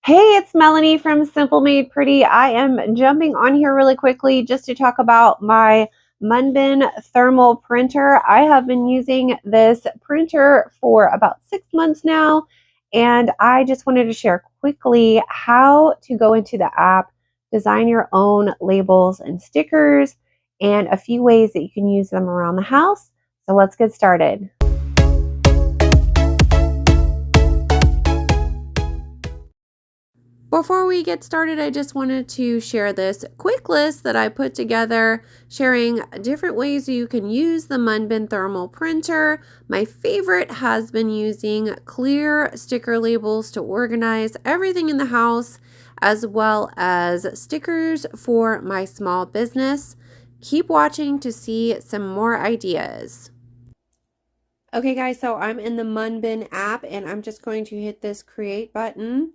Hey, it's Melanie from Simple Made Pretty. I am jumping on here really quickly just to talk about my Munbyn thermal printer. I have been using this printer for about 6 months now, and I just wanted to share quickly how to go into the app, design your own labels and stickers, and a few ways that you can use them around the house. So let's get started. Before we get started, I just wanted to share this quick list that I put together, sharing different ways you can use the Munbyn thermal printer. My favorite has been using clear sticker labels to organize everything in the house, as well as stickers for my small business. Keep watching to see some more ideas. Okay guys, so I'm in the Munbyn app and I'm just going to hit this create button.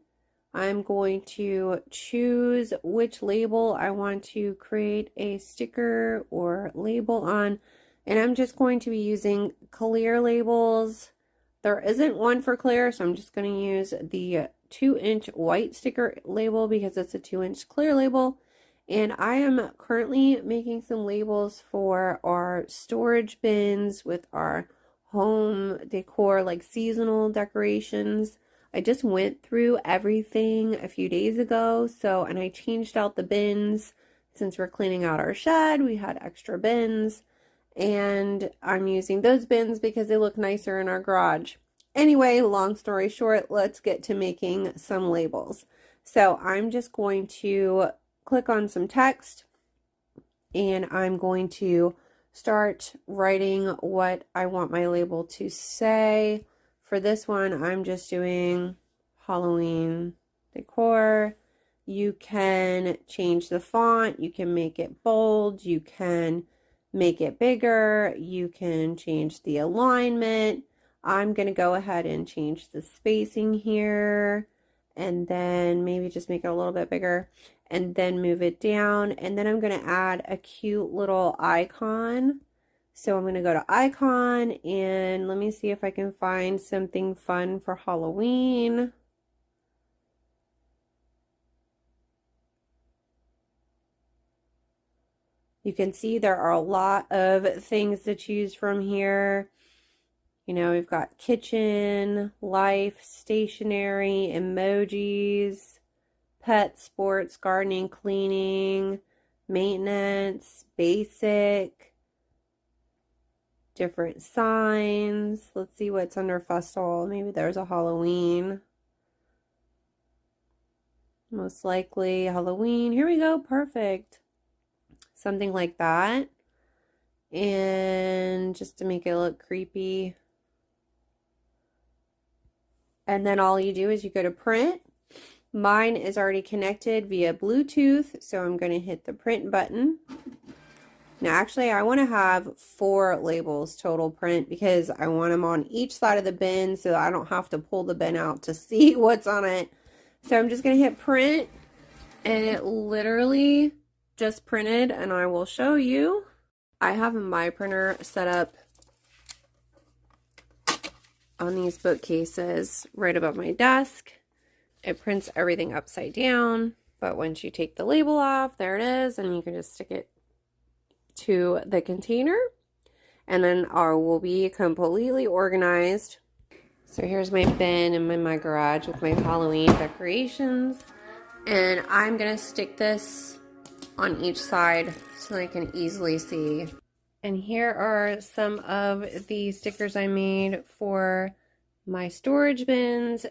I'm going to choose which label I want to create a sticker or label on, and I'm just going to be using clear labels. There isn't one for clear, so I'm just going to use the 2-inch white sticker label because it's a 2-inch clear label. And I am currently making some labels for our storage bins with our home decor, like seasonal decorations. I just went through everything a few days ago, and I changed out the bins. Since we're cleaning out our shed, we had extra bins, and I'm using those bins because they look nicer in our garage. Anyway, long story short, let's get to making some labels. So I'm just going to click on some text, and I'm going to start writing what I want my label to say. For this one, I'm just doing Halloween decor. You can change the font. You can make it bold. You can make it bigger. You can change the alignment. I'm going to go ahead and change the spacing here, and then maybe just make it a little bit bigger, and then move it down. And then I'm going to add a cute little icon. So I'm going to go to icon, and let me see if I can find something fun for Halloween. You can see there are a lot of things to choose from here. You know, we've got kitchen, life, stationery, emojis, pet, sports, gardening, cleaning, maintenance, basic, different signs. Let's see what's under festival. Maybe there's a Halloween. Most likely Halloween. Here we go. Perfect. Something like that. And just to make it look creepy. And then all you do is you go to print. Mine is already connected via Bluetooth, so I'm going to hit the print button. Now, actually, I want to have 4 labels total print because I want them on each side of the bin so I don't have to pull the bin out to see what's on it. So I'm just going to hit print, and it literally just printed, and I will show you. I have my printer set up on these bookcases right above my desk. It prints everything upside down, but once you take the label off, there it is, and you can just stick it to the container, and then our will be completely organized. So here's my bin in my garage with my Halloween decorations, and I'm gonna stick this on each side so I can easily see. And here are some of the stickers I made for my storage bins.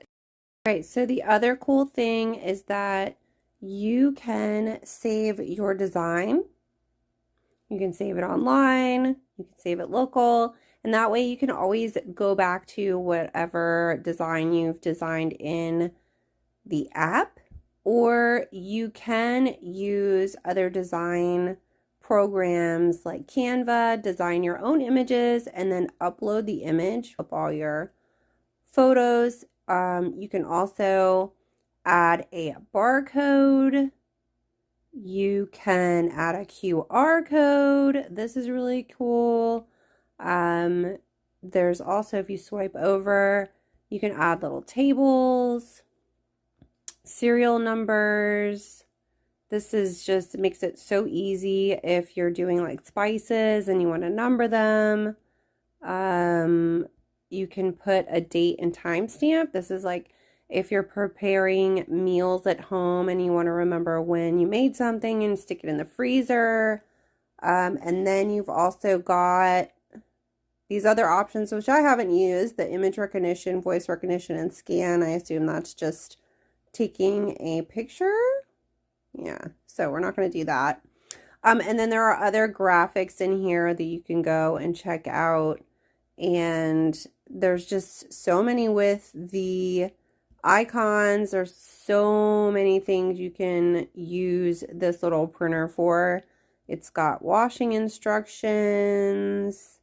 Right, so the other cool thing is that you can save your design. You can save it online, you can save it local, and that way you can always go back to whatever design you've designed in the app, or you can use other design programs like Canva, design your own images, and then upload the image of all your photos. You can also add a barcode. You can add a QR code. This is really cool. There's also, if you swipe over, you can add little tables. serial numbers. This is just makes it so easy if you're doing like spices and you want to number them. You can put a date and time stamp. This is like if you're preparing meals at home and you want to remember when you made something and stick it in the freezer. And then you've also got these other options, which I haven't used, the image recognition, voice recognition, and scan. I assume that's just taking a picture. Yeah, so we're not going to do that. And then there are other graphics in here that you can go and check out. And there's just so many with the icons. There's so many things you can use this little printer for. It's got washing instructions.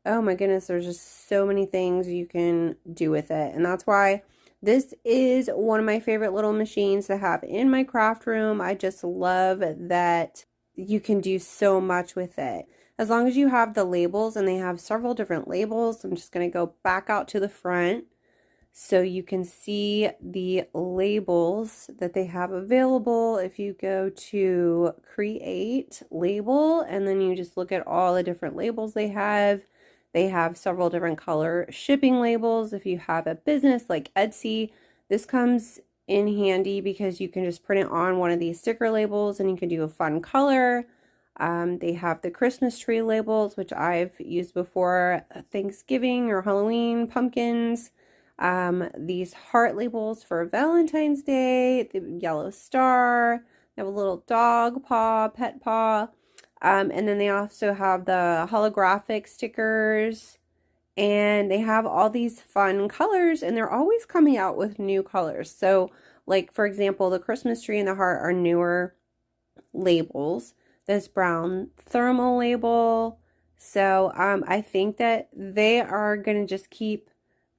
Oh my goodness, there's just so many things you can do with it. And that's why this is one of my favorite little machines to have in my craft room. I just love that you can do so much with it. As long as you have the labels, and they have several different labels. I'm just going to go back out to the front so you can see the labels that they have available. If you go to create label and then you just look at all the different labels they have several different color shipping labels. If you have a business like Etsy, this comes in handy because you can just print it on one of these sticker labels and you can do a fun color. They have the Christmas tree labels, which I've used before, Thanksgiving or Halloween pumpkins. These heart labels for Valentine's Day, the yellow star, they have a little dog paw, pet paw. And then they also have the holographic stickers, and they have all these fun colors, and they're always coming out with new colors. So like, for example, the Christmas tree and the heart are newer labels. This brown thermal label. So I think that they are going to just keep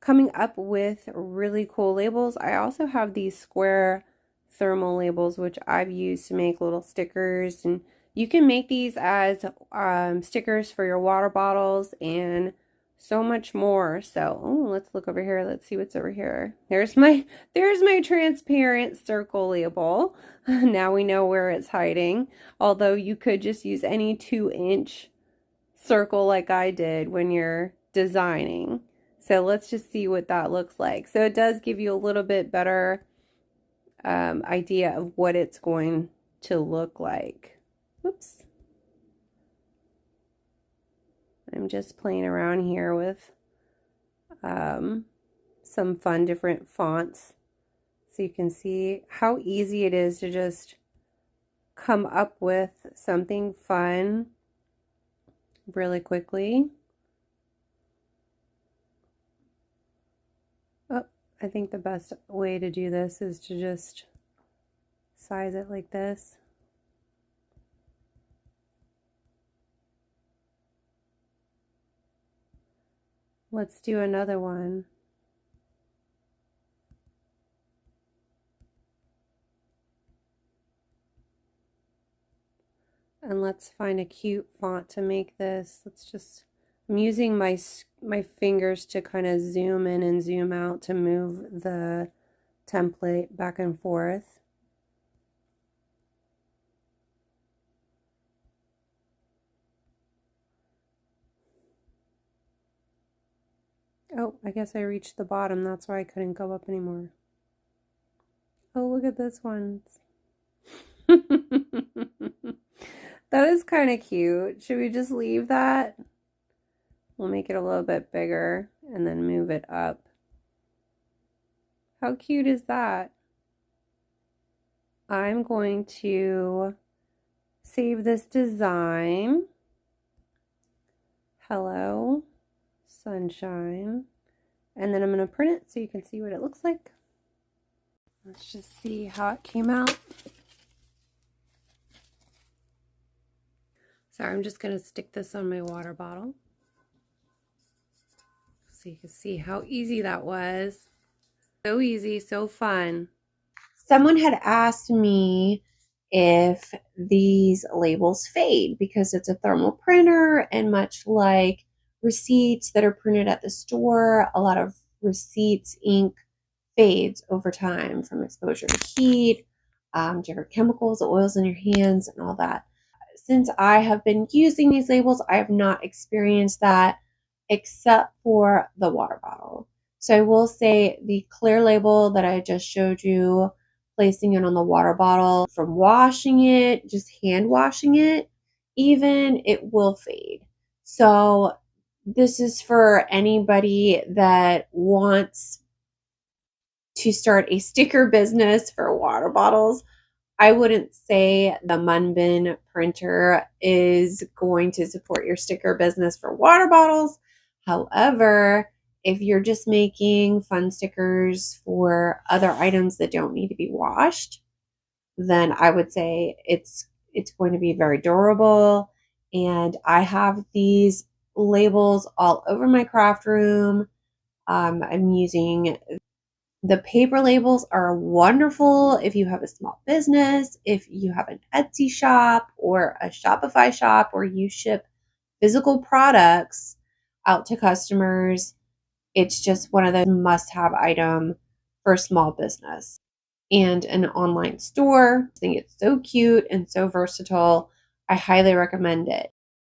coming up with really cool labels. I also have these square thermal labels, which I've used to make little stickers, and you can make these as stickers for your water bottles and so much more. So, let's look over here. Let's see what's over here. There's my transparent circle label. Now we know where it's hiding. Although you could just use any 2-inch circle like I did when you're designing. So let's just see what that looks like. So it does give you a little bit better idea of what it's going to look like. Oops. I'm just playing around here with some fun different fonts so you can see how easy it is to just come up with something fun really quickly. Oh, I think the best way to do this is to just size it like this. Let's do another one. And let's find a cute font to make this. I'm using my fingers to kind of zoom in and zoom out to move the template back and forth. Oh, I guess I reached the bottom. That's why I couldn't go up anymore. Oh, look at this one. That is kind of cute. Should we just leave that? We'll make it a little bit bigger and then move it up. How cute is that? I'm going to save this design. Hello, sunshine. And then I'm going to print it so you can see what it looks like. Let's just see how it came out. So I'm just going to stick this on my water bottle so you can see how easy that was. So easy, so fun. Someone had asked me if these labels fade because it's a thermal printer, and much like receipts that are printed at the store, a lot of receipts ink fades over time from exposure to heat, different chemicals, oils in your hands, and all that. Since I have been using these labels, I have not experienced that except for the water bottle. So I will say the clear label that I just showed you, placing it on the water bottle, from washing it, just hand washing it, even it will fade. So this is for anybody that wants to start a sticker business for water bottles. I wouldn't say the Munbyn printer is going to support your sticker business for water bottles. However, if you're just making fun stickers for other items that don't need to be washed, then I would say it's going to be very durable. And I have these labels all over my craft room. I'm using the paper labels are wonderful if you have a small business, if you have an Etsy shop or a Shopify shop where you ship physical products out to customers. It's just one of the must-have item for small business. And an online store. I think it's so cute and so versatile. I highly recommend it.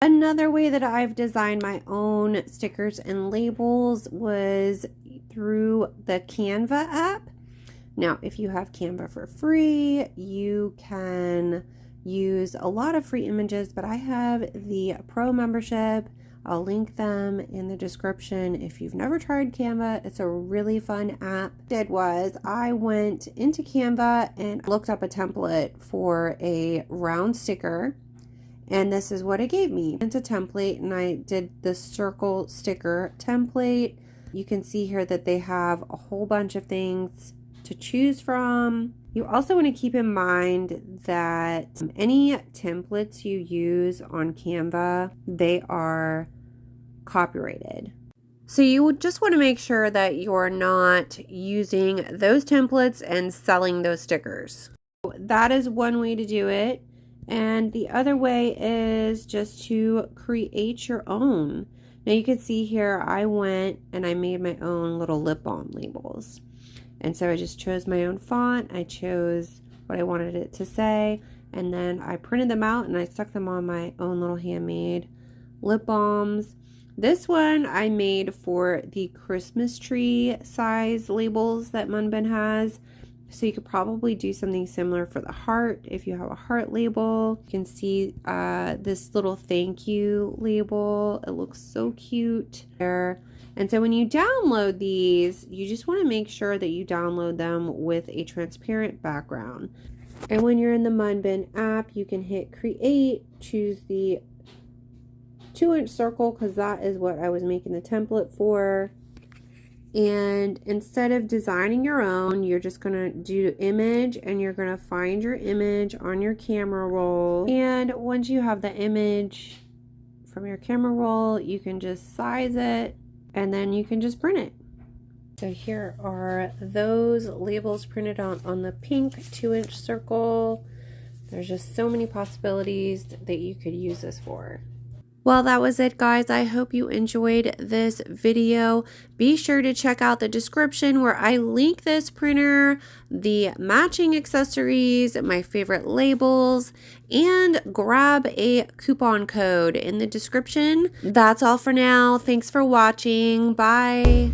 Another way that I've designed my own stickers and labels was through the Canva app. Now, if you have Canva for free, you can use a lot of free images, but I have the Pro membership. I'll link them in the description. If you've never tried Canva, it's a really fun app. What I did was I went into Canva and looked up a template for a round sticker. And this is what it gave me. It's a template, and I did the circle sticker template. You can see here that they have a whole bunch of things to choose from. You also want to keep in mind that any templates you use on Canva, they are copyrighted. So you would just want to make sure that you're not using those templates and selling those stickers. That is one way to do it. And the other way is just to create your own. Now you can see here I went and I made my own little lip balm labels. And so I just chose my own font. I chose what I wanted it to say. And then I printed them out and I stuck them on my own little handmade lip balms. This one I made for the Christmas tree size labels that Munbyn has. So you could probably do something similar for the heart if you have a heart label. You can see this little thank you label. It looks so cute there. And so when you download these, you just want to make sure that you download them with a transparent background. And when you're in the Munbyn app, you can hit create, choose the 2-inch circle because that is what I was making the template for. And instead of designing your own, you're just going to do image and you're going to find your image on your camera roll. And once you have the image from your camera roll, you can just size it and then you can just print it. So here are those labels printed on the pink 2-inch circle. There's just so many possibilities that you could use this for. Well, that was it, guys. I hope you enjoyed this video. Be sure to check out the description where I link this printer, the matching accessories, my favorite labels, and grab a coupon code in the description. That's all for now. Thanks for watching. Bye.